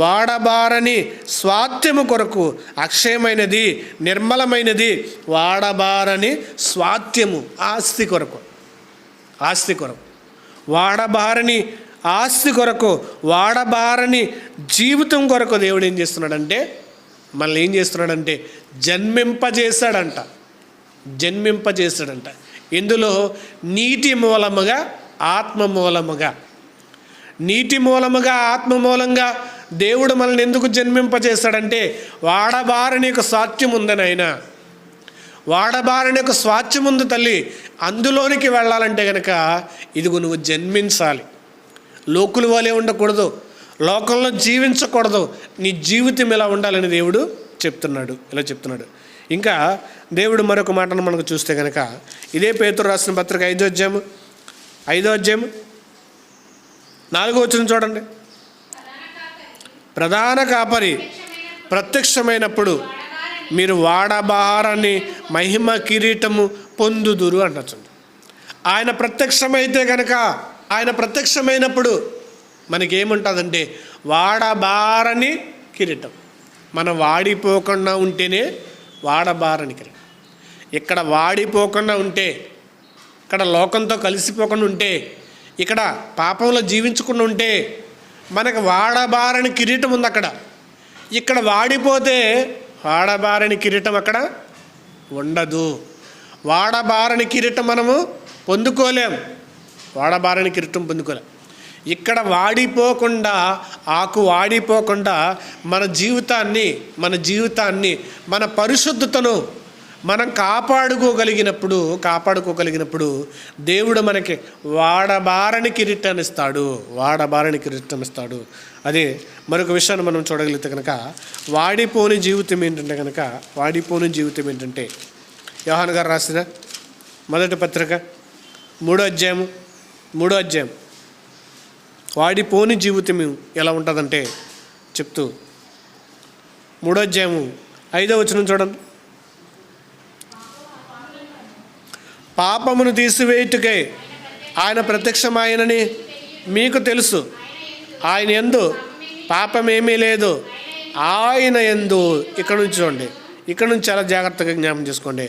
వాడబారని స్వాస్థ్యము కొరకు, అక్షయమైనది నిర్మలమైనది వాడబారని స్వాస్థ్యము, ఆస్తి కొరకు, వాడబారని ఆస్తి కొరకు, వాడబారని జీవితం కొరకు దేవుడు ఏం చేస్తున్నాడంటే మనల్ని ఏం చేస్తున్నాడంటే జన్మింపజేస్తాడంట. ఇందులో నీటి మూలముగా ఆత్మ మూలంగా దేవుడు మనల్ని ఎందుకు జన్మింపజేస్తాడంటే వాడబారని ఒక స్వాస్థ్యం ఉందని, ఆయన వాడబారని ఒక స్వాస్థ్యం ఉంది తల్లి, అందులోనికి వెళ్ళాలంటే కనుక ఇదిగో నువ్వు జన్మించాలి. లోకుల వలె ఉండకూడదు, లోకంలో జీవించకూడదు. నీ జీవితం ఎలా ఉండాలని దేవుడు ఇలా చెప్తున్నాడు. ఇంకా దేవుడు మరొక మాటను మనకు చూస్తే కనుక ఇదే పేతురు రాసిన పత్రిక 5వ అధ్యాయం 4వ వచనం చూడండి. ప్రధాన కాపరి ప్రత్యక్షమైనప్పుడు మీరు వాడబారని మహిమ కిరీటము పొందుదురు అంటచ్చు. ఆయన ప్రత్యక్షమైనప్పుడు మనకేముంటుందంటే వాడబారని కిరీటం. మనం వాడిపోకుండా ఉంటేనే వాడబారని కిరీటం. ఇక్కడ వాడిపోకుండా ఉంటే, ఇక్కడ లోకంతో కలిసిపోకుండా ఉంటే, ఇక్కడ పాపంలో జీవించకుండా ఉంటే మనకు వాడబారని కిరీటం ఉంది అక్కడ. ఇక్కడ వాడిపోతే వాడబారని కిరీటం అక్కడ ఉండదు. వాడబారని కిరీటం మనము పొందుకోలేం. ఇక్కడ వాడిపోకుండా, ఆకు వాడిపోకుండా మన జీవితాన్ని మన పరిశుద్ధతను మనం కాపాడుకోగలిగినప్పుడు దేవుడు మనకి వాడబారని కిరీటాన్ని ఇస్తాడు. అదే మరొక విషయాన్ని మనం చూడగలిగితే కనుక వాడిపోని జీవితం ఏంటంటే యోహాను గారు రాసిన మొదటి పత్రిక 3వ అధ్యాయం వాడిపోని జీవితం ఎలా ఉంటుందంటే చెప్తూ 3వ అధ్యాయం 5వ వచనం చూడండి. పాపమును తీసివేయుటకై ఆయన ప్రత్యక్షమాయనని మీకు తెలుసు. ఆయన యందు పాపమేమీ లేదు. ఆయన యందు, ఇక్కడ నుంచి చూడండి, ఇక్కడ నుంచి చాలా జాగ్రత్తగా జ్ఞాపకం చేసుకోండి.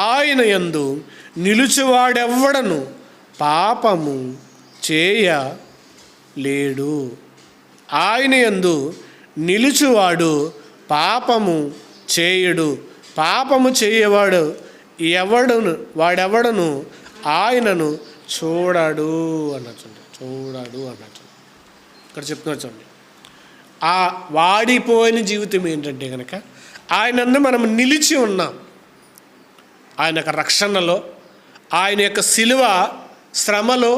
ఆయన యందు నిలుచువాడెవ్వడను పాపము చేయలేడు. ఆయన యందు నిలుచువాడు పాపము చేయడు. పాపము చేయవాడు వాడెవడను ఆయనను చూడడు అన్నట్టు. ఇక్కడ చెప్తున్నారు చూడండి. ఆ వాడిపోయిన జీవితం ఏంటంటే కనుక ఆయనందు మనం నిలిచి ఉన్నాం. ఆయన యొక్క రక్షణలో, ఆయన యొక్క శిలువ శ్రమలో,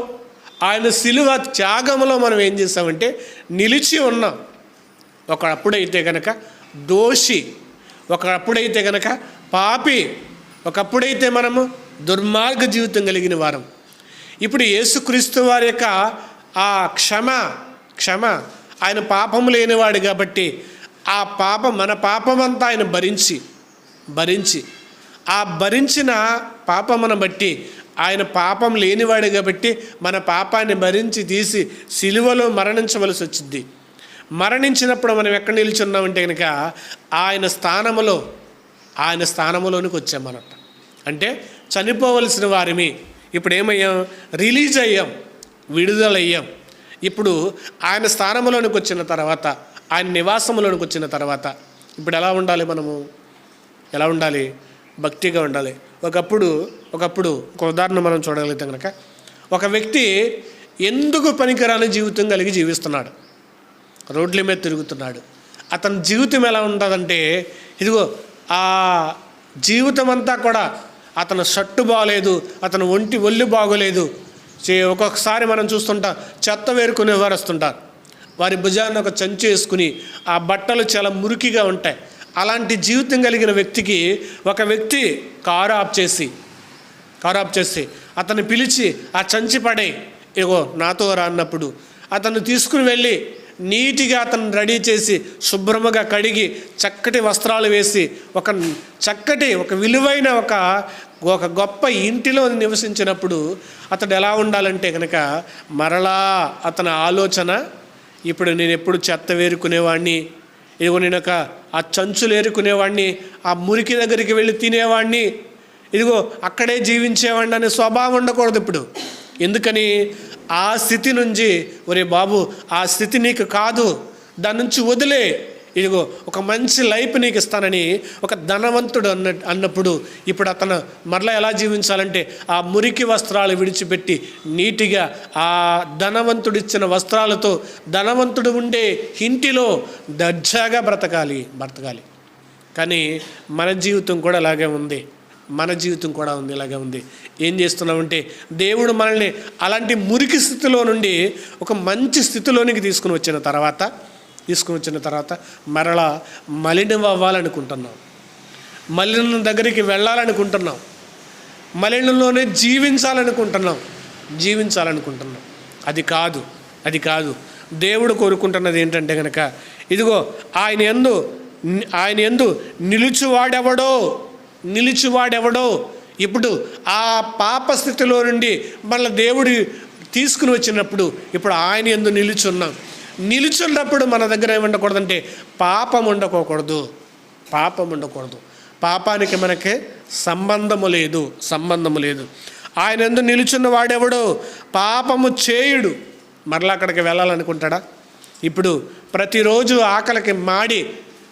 ఆయన శిలువ త్యాగంలో మనం ఏం చేస్తామంటే నిలిచి ఉన్నాం. ఒకప్పుడైతే కనుక దోషి, ఒకప్పుడైతే కనుక పాపి, ఒకప్పుడైతే మనము దుర్మార్గ జీవితం కలిగిన వారం. ఇప్పుడు యేసుక్రీస్తు వారి యొక్క ఆ క్షమ ఆయన పాపము లేనివాడు కాబట్టి ఆ మన పాపమంతా ఆయన భరించి ఆ భరించిన పాపమును బట్టి ఆయన పాపం లేనివాడు కాబట్టి మన పాపాన్ని భరించి తీసి సిలువలో మరణించవలసి వచ్చింది. మరణించినప్పుడు మనం ఎక్కడ నిల్చున్నామంటే కనుక ఆయన స్థానములోనికి వచ్చామన్నట్టు. అంటే చనిపోవలసిన వారిని ఇప్పుడు ఏమయ్యాం? రిలీజ్ అయ్యాం, విడుదలయ్యాం. ఇప్పుడు ఆయన స్థానంలోనికి వచ్చిన తర్వాత, ఆయన నివాసంలోనికి వచ్చిన తర్వాత ఇప్పుడు ఎలా ఉండాలి? మనము ఎలా ఉండాలి? భక్తిగా ఉండాలి. ఒకప్పుడు ఒక ఉదాహరణ మనం చూడగలుగుతాం కనుక, ఒక వ్యక్తి ఎందుకు పనికిరాని జీవితం కలిగి జీవిస్తున్నాడు, రోడ్ల మీద తిరుగుతున్నాడు. అతని జీవితం ఎలా ఉంటుందంటే, ఇదిగో ఆ జీవితం అంతా కూడా అతను షర్టు బాగోలేదు, అతను ఒళ్ళు బాగోలేదు. ఒక్కొక్కసారి మనం చూస్తుంటాం, చెత్త వేరుకునేవారు వస్తుంటారు. వారి భుజాన్ని ఒక చంచు వేసుకుని ఆ బట్టలు చాలా మురికిగా ఉంటాయి. అలాంటి జీవితం కలిగిన వ్యక్తికి ఒక వ్యక్తి కారు ఆఫ్ చేసి అతన్ని పిలిచి ఆ చంచి పడే, ఇగో నాతో రా అన్నప్పుడు అతను తీసుకుని వెళ్ళి నీటిగా అతను రెడీ చేసి శుభ్రముగా కడిగి చక్కటి వస్త్రాలు వేసి ఒక విలువైన ఒక గొప్ప ఇంటిలో నివసించినప్పుడు అతడు ఎలా ఉండాలంటే కనుక మరలా అతని ఆలోచన, ఇప్పుడు నేను ఎప్పుడు చెత్త వేరుకునేవాడిని, ఇదిగో నేను ఆ చంచులు ఏరుకునేవాడిని, ఆ మురికి దగ్గరికి వెళ్ళి తినేవాడిని, ఇదిగో అక్కడే జీవించేవాడిని అనే స్వభావం ఉండకూడదు ఇప్పుడు. ఎందుకని? ఆ స్థితి నుంచి, ఒరే బాబు ఆ స్థితి నీకు కాదు, దాని నుంచి వదిలే, ఇదిగో ఒక మంచి లైఫ్ నీకు ఇస్తానని ఒక ధనవంతుడు అన్నప్పుడు ఇప్పుడు అతను మరలా ఎలా జీవించాలంటే ఆ మురికి వస్త్రాలు విడిచిపెట్టి నీటిగా ఆ ధనవంతుడు ఇచ్చిన వస్త్రాలతో ధనవంతుడు ఉండే ఇంటిలో దర్జాగా బ్రతకాలి. కానీ మన జీవితం కూడా అలాగే ఉంది. ఇలాగే ఉంది. ఏం చేస్తున్నామంటే దేవుడు మనల్ని అలాంటి మురికి స్థితిలో నుండి ఒక మంచి స్థితిలోనికి తీసుకుని వచ్చిన తర్వాత మరలా మలినం అవ్వాలనుకుంటున్నాం, మలినం దగ్గరికి వెళ్ళాలనుకుంటున్నాం, మలినంలోనే జీవించాలనుకుంటున్నాం. అది కాదు. దేవుడు కోరుకుంటున్నది ఏంటంటే కనుక, ఇదిగో ఆయన యందు నిలుచువాడెవడో ఇప్పుడు ఆ పాప స్థితిలో నుండి మళ్ళీ దేవుడు తీసుకుని వచ్చినప్పుడు ఇప్పుడు ఆయన యందు నిలుచున్నప్పుడు మన దగ్గర ఏముండకూడదంటే పాపం ఉండకూడదు. పాపానికి మనకి సంబంధము లేదు. ఆయన యందు నిలుచున్న వాడెవడో పాపము చేయుడు. మరలా అక్కడికి వెళ్ళాలనుకుంటాడా? ఇప్పుడు ప్రతిరోజు ఆకలికి మాడి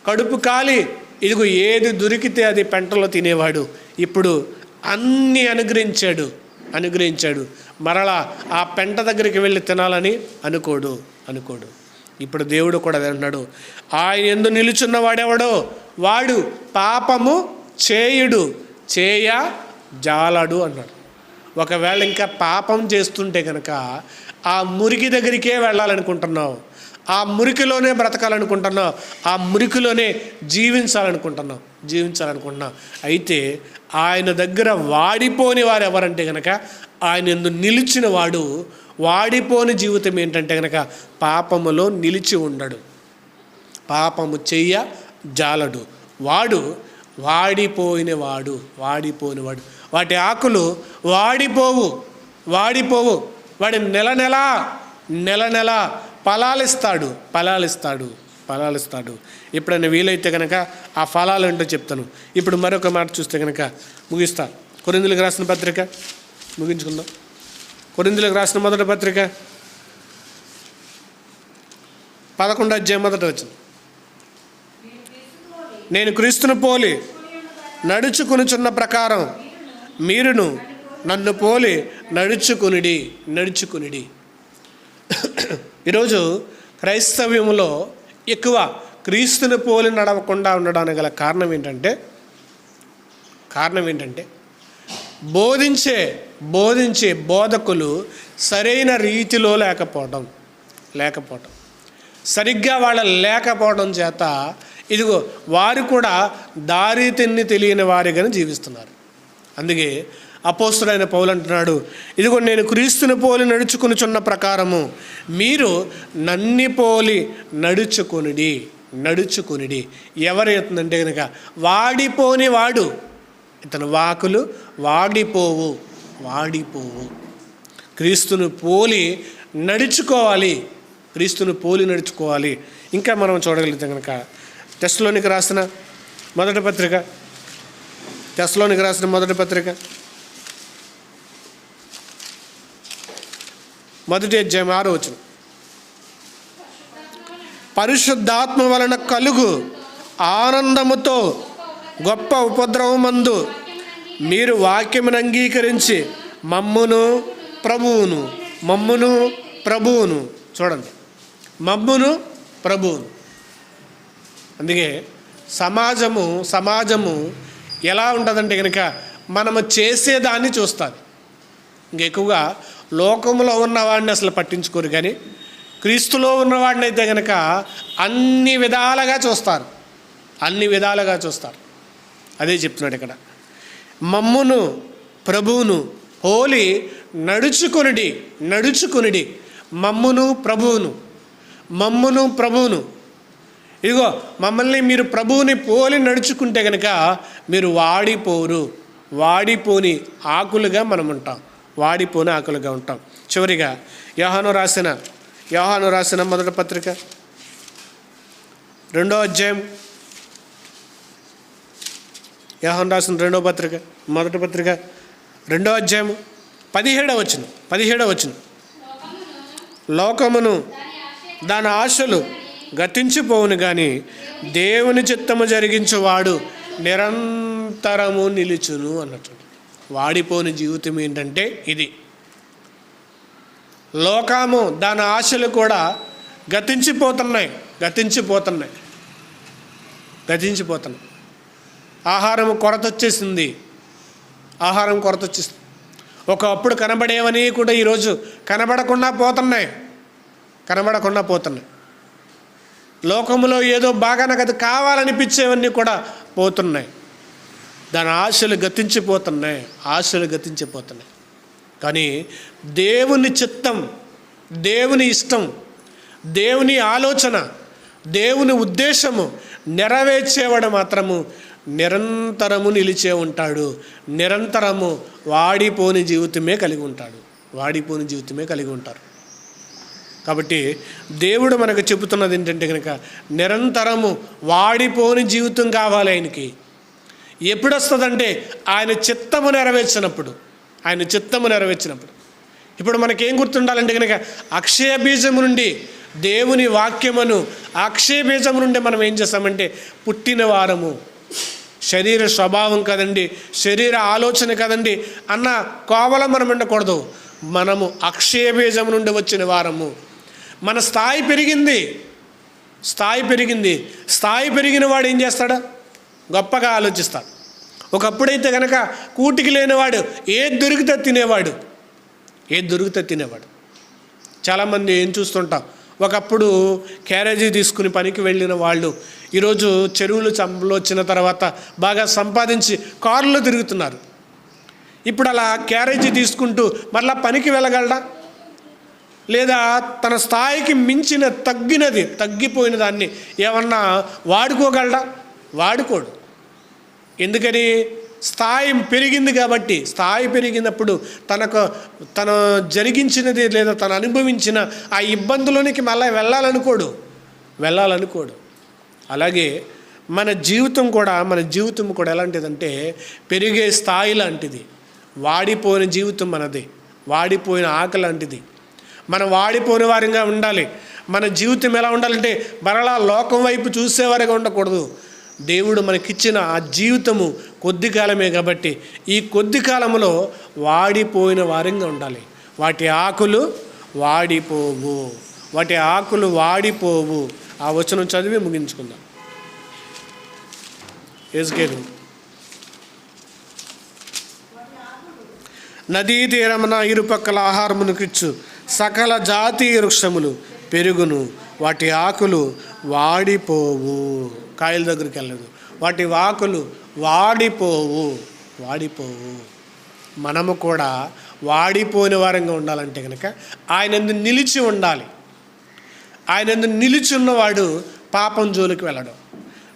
కడుపు కాలి ఇదిగో ఏది దొరికితే అది పెంటలో తినేవాడు ఇప్పుడు అన్నీ అనుగ్రహించాడు. మరలా ఆ పెంట దగ్గరికి వెళ్ళి తినాలని అనుకోడు. ఇప్పుడు దేవుడు కూడా అన్నాడు, ఆయన యందు నిలుచున్న వాడెవడో వాడు పాపము చేయజాలడు అన్నాడు. ఒకవేళ ఇంకా పాపం చేస్తుంటే కనుక ఆ మురికి దగ్గరికే వెళ్ళాలనుకుంటున్నావు, ఆ మురికిలోనే బ్రతకాలనుకుంటున్నావు, ఆ మురికిలోనే జీవించాలనుకుంటున్నావు. అయితే ఆయన దగ్గర వాడిపోని వారు ఎవరంటే కనుక ఆయన యందు నిలిచిన వాడు. వాడిపోని జీవితం ఏంటంటే కనుక పాపములో నిలిచి ఉండడు, పాపము చెయ్య జాలడు. వాడు వాడిపోయినవాడు. వాటి ఆకులు వాడిపోవు. వాడి నెల నెల ఫలాలిస్తాడు. ఎప్పుడైనా వీలైతే కనుక ఆ ఫలాలు ఏంటో చెప్తాను. ఇప్పుడు మరొక మాట చూస్తే కనుక ముగిస్తా. కొరింథీయులకు రాసిన పత్రిక ముగించుకుందాం. కొరింథీయులకు రాసిన మొదటి పత్రిక 11వ అధ్యాయం 1వ వచనం. నేను క్రీస్తును పోలి నడుచుకొనుచున్న ప్రకారం మీరును నన్ను పోలి నడుచుకునిడి. ఈరోజు క్రైస్తవ్యంలో ఎక్కువ క్రీస్తుని పోలి నడవకుండా ఉండడానికి గల కారణం ఏంటంటే బోధించే బోధకులు సరైన రీతిలో లేకపోవడం, సరిగ్గా వాళ్ళ లేకపోవడం చేత ఇదిగో వారు కూడా దారి తెలియని వారిగానే జీవిస్తున్నారు. అందుకే అపోస్తలుడైన పౌలు అంటున్నాడు, ఇదిగో నేను క్రీస్తుని పోలి నడుచుకొనుచున్న ప్రకారము మీరు నన్ను పోలి నడుచుకొనిడి. ఎవరు అవుతుందంటే కనుక వాడిపోని వాడు. ఇతను వాకులు వాడిపోవు. క్రీస్తుని పోలి నడుచుకోవాలి. ఇంకా మనం చూడగలిగితే కనుక తెస్సలోనికి రాసిన మొదటి పత్రిక మొదటి అధ్యాయం 6వ వచనం. పరిశుద్ధాత్మ వలన కలుగు ఆనందముతో గొప్ప ఉపద్రవమందు మీరు వాక్యమును అంగీకరించి మమ్మును ప్రభువును చూడండి, మమ్మును ప్రభువును. అందుకే సమాజము ఎలా ఉంటుందంటే కనుక మనము చేసేదాన్ని చూస్తుంది. ఇంకెక్కువగా లోకంలో ఉన్నవాడిని అసలు పట్టించుకోరు, కానీ క్రీస్తులో ఉన్నవాడిని అయితే కనుక అన్ని విధాలుగా చూస్తారు. అదే చెప్తున్నాడు ఇక్కడ. మమ్మును ప్రభువును పోలి నడుచుకునిడి. మమ్మును ప్రభువును. ఇదిగో మమ్మల్ని మీరు ప్రభువుని పోలి నడుచుకుంటే కనుక మీరు వాడిపోని ఆకులుగా మనం ఉంటాం. చివరిగా యోహాను రాసిన మొదటి పత్రిక 2వ అధ్యాయం. యోహాను రాసిన మొదటి పత్రిక 2వ అధ్యాయం 17వ వచనం. లోకమును దాని ఆశలు గతించిపోవును కానీ దేవుని చిత్తము జరిగించువాడు నిరంతరము నిలుచును అన్నట్టు. వాడిపోని జీవితం ఏంటంటే ఇది. లోకము దాని ఆశలు కూడా గతించిపోతున్నాయి. ఆహారం కొరత వచ్చేసింది. ఒకప్పుడు కనబడేవని కూడా ఈరోజు కనబడకుండా పోతున్నాయి. లోకములో ఏదో బాగా నాకు అది కావాలనిపించేవన్నీ కూడా పోతున్నాయి. దాని ఆశలు గతించిపోతున్నాయి. కానీ దేవుని చిత్తం, దేవుని ఇష్టం, దేవుని ఆలోచన, దేవుని ఉద్దేశము నెరవేర్చేవాడు మాత్రము నిరంతరము నిలిచే ఉంటాడు. నిరంతరము వాడిపోని జీవితమే కలిగి ఉంటారు. కాబట్టి దేవుడు మనకు చెబుతున్నది ఏంటంటే కనుక నిరంతరము వాడిపోని జీవితం కావాలి ఆయనకి. ఎప్పుడు వస్తుందంటే ఆయన చిత్తము నెరవేర్చినప్పుడు. ఇప్పుడు మనకేం గుర్తుండాలంటే కనుక అక్షయ బీజము నుండి దేవుని వాక్యమును, అక్షయ బీజము నుండి మనం ఏం చేస్తామంటే పుట్టిన వారము. శరీర స్వభావం కదండి, శరీర ఆలోచన కదండి అన్న కోవలం మనం ఉండకూడదు. మనము అక్షయ బీజము నుండి వచ్చిన వారము. మన స్థాయి పెరిగింది. స్థాయి పెరిగిన వాడు ఏం చేస్తాడు? గొప్పగా ఆలోచిస్తాడు. ఒకప్పుడైతే కనుక కూటికి లేనివాడు ఏది దొరికితే తినేవాడు. చాలామంది ఏం చూస్తుంటాం, ఒకప్పుడు క్యారేజీ తీసుకుని పనికి వెళ్ళిన వాళ్ళు ఈరోజు చెరువులు చంపలు వచ్చిన తర్వాత బాగా సంపాదించి కారులో తిరుగుతున్నారు. ఇప్పుడు అలా క్యారేజీ తీసుకుంటూ మరలా పనికి వెళ్ళగలడా? లేదా తన స్థాయికి మించిన తగ్గిపోయిన దాన్ని ఏమన్నా వాడుకోగలడా? వాడుకోడు. ఎందుకని? స్థాయి పెరిగింది కాబట్టి. స్థాయి పెరిగినప్పుడు తను జరిగించినది లేదా తను అనుభవించిన ఆ ఇబ్బందులోనికి మళ్ళీ వెళ్ళాలనుకోడు. అలాగే మన జీవితం కూడా ఎలాంటిదంటే పెరిగే స్థాయి లాంటిది. వాడిపోయిన జీవితం మనది, వాడిపోయిన ఆకలి లాంటిది. మనం వాడిపోయిన వారిగా ఉండాలి. మన జీవితం ఎలా ఉండాలంటే మరలా లోకం వైపు చూసేవారిగా ఉండకూడదు. దేవుడు మనకిచ్చిన ఆ జీవితము కొద్ది కాలమే కాబట్టి ఈ కొద్ది కాలంలో వాడిపోయిన వారంగా ఉండాలి. వాటి ఆకులు వాడిపోవు. ఆ వచనం చదివి ముగించుకుందాం. ఎజ్కేలు. నదీ తీరమున ఇరుపక్కల ఆహారమునకిచ్చు సకల జాతీయ వృక్షములు పెరుగును, వాటి ఆకులు వాడిపోవు. కాయల దగ్గరికి వెళ్ళదు. వాటి ఆకులు వాడిపోవు. మనము కూడా వాడిపోయిన వారంగా ఉండాలంటే కనుక ఆయనందు నిలిచి ఉండాలి. ఆయనందు నిలిచి ఉన్నవాడు పాపం జోలికి వెళ్ళడం.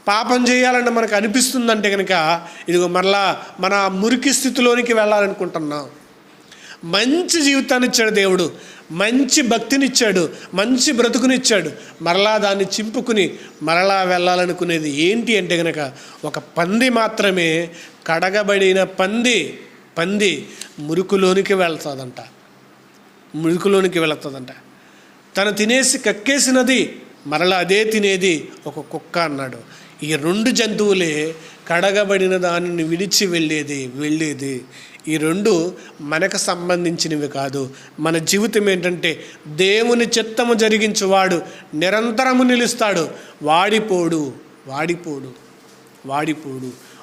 పాపం చేయాలని మనకు అనిపిస్తుందంటే కనుక ఇదిగో మరలా మన మురికి స్థితిలోనికి వెళ్ళాలనుకుంటున్నాం. మంచి జీవితాన్ని ఇచ్చాడు దేవుడు, మంచి భక్తినిచ్చాడు, మంచి బ్రతుకునిచ్చాడు. మరలా దాన్ని చింపుకుని మరలా వెళ్ళాలనుకునేది ఏంటి అంటే కనుక ఒక పంది మాత్రమే. కడగబడిన పంది మురుకులోనికి వెళుతుందంట. తను తినేసి కక్కేసినది మరలా అదే తినేది ఒక కుక్క అన్నాడు. ఈ రెండు జంతువులే కడగబడిన దానిని విడిచి వెళ్ళేది. ఈ రెండు మనకు సంబంధించినవి కాదు. మన జీవితం ఏంటంటే దేవుని చిత్తము జరిగించువాడు నిరంతరము నిలుస్తాడు.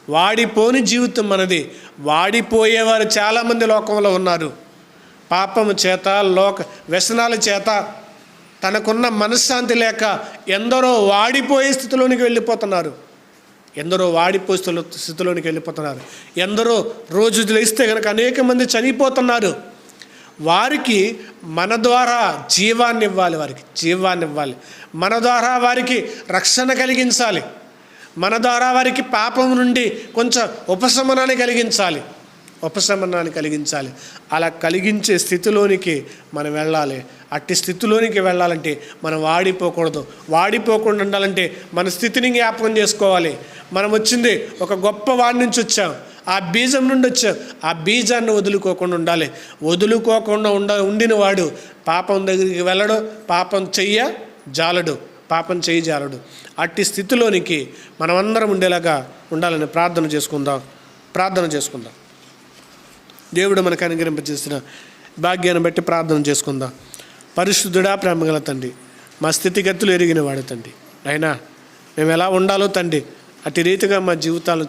వాడిపోని జీవితం మనది. వాడిపోయేవారు చాలామంది లోకంలో ఉన్నారు. పాపము చేత వ్యసనాల చేత తనకున్న మనశ్శాంతి లేక ఎందరో వాడిపోయే స్థితిలోనికి వెళ్ళిపోతున్నారు. ఎందరో రోజు లేస్తే కనుక అనేక మంది చనిపోతున్నారు. వారికి మన ద్వారా జీవాన్ని ఇవ్వాలి. మన ద్వారా వారికి రక్షణ కలిగించాలి. మన ద్వారా వారికి పాపం నుండి కొంచెం ఉపశమనాన్ని కలిగించాలి. అలా కలిగించే స్థితిలోనికి మనం వెళ్ళాలి. అట్టి స్థితిలోనికి వెళ్ళాలంటే మనం వాడిపోకుండా ఉండాలంటే మన స్థితిని జ్ఞాపకం చేసుకోవాలి. మనం వచ్చింది ఒక గొప్ప వాడి నుంచి వచ్చాం, ఆ బీజం నుండి వచ్చాం. ఆ బీజాన్ని వదులుకోకుండా ఉండిన వాడు పాపం దగ్గరికి వెళ్ళడు, పాపం చెయ్యి జాలడు. అట్టి స్థితిలోనికి మనమందరం ఉండేలాగా ఉండాలని ప్రార్థన చేసుకుందాం. దేవుడు మనకు అనుగ్రహింపజేసిన భాగ్యాన్ని బట్టి ప్రార్థన చేసుకుందాం. పరిశుద్ధుడా, ప్రేమగల తండ్రి, మా స్థితిగతులు ఎరిగిన వాడు తండ్రి, అయినా మేము ఎలా ఉండాలో తండ్రి అట్టి రీతిగా మా జీవితాలను